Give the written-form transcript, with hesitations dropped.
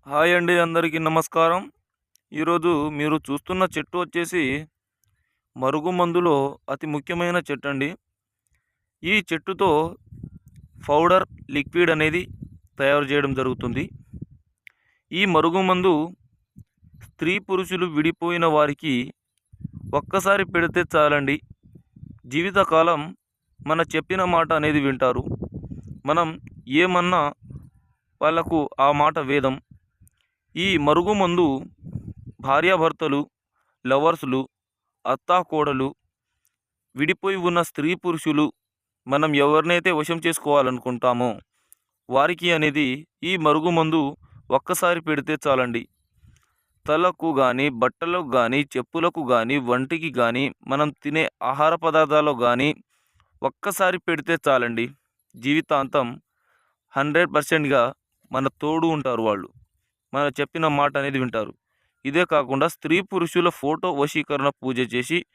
Hi అండి, అందరికీ నమస్కారం. ఈరోజు మీరు చూస్తున్న చెట్టు వచ్చేసి మరుగుమందులో అతి ముఖ్యమైన చెట్టు అండి. ఈ చెట్టుతో పౌడర్ లిక్విడ్ అనేది తయారు చేయడం జరుగుతుంది. ఈ మరుగుమందు స్త్రీ పురుషులు విడిపోయిన వారికి ఒక్కసారి పెడితే చాలండి, జీవితకాలం మన చెప్పిన మాట అనేది వింటారు. మనం ఏమన్నా వాళ్ళకు ఆ మాట వేదం. ఈ మరుగుమందు భార్యాభర్తలు, లవర్స్‌లు, అత్తాకోడలు, విడిపోయి ఉన్న స్త్రీ పురుషులు మనం ఎవరినైతే వశం చేసుకోవాలనుకుంటామో వారికి అనేది ఈ మరుగుమందు ఒక్కసారి పెడితే చాలండి. తలకు గానీ, బట్టలకు గానీ, చెప్పులకు గానీ, వంటికి గానీ, మనం తినే ఆహార పదార్థాలకు గానీ ఒక్కసారి పెడితే చాలండి. జీవితాంతం 100%గా మన తోడు ఉంటారు వాళ్ళు. మనం చెప్పిన మాట అనేది వింటారు. ఇదే కాకుండా స్త్రీ పురుషుల ఫోటో వశీకరణ పూజ చేసి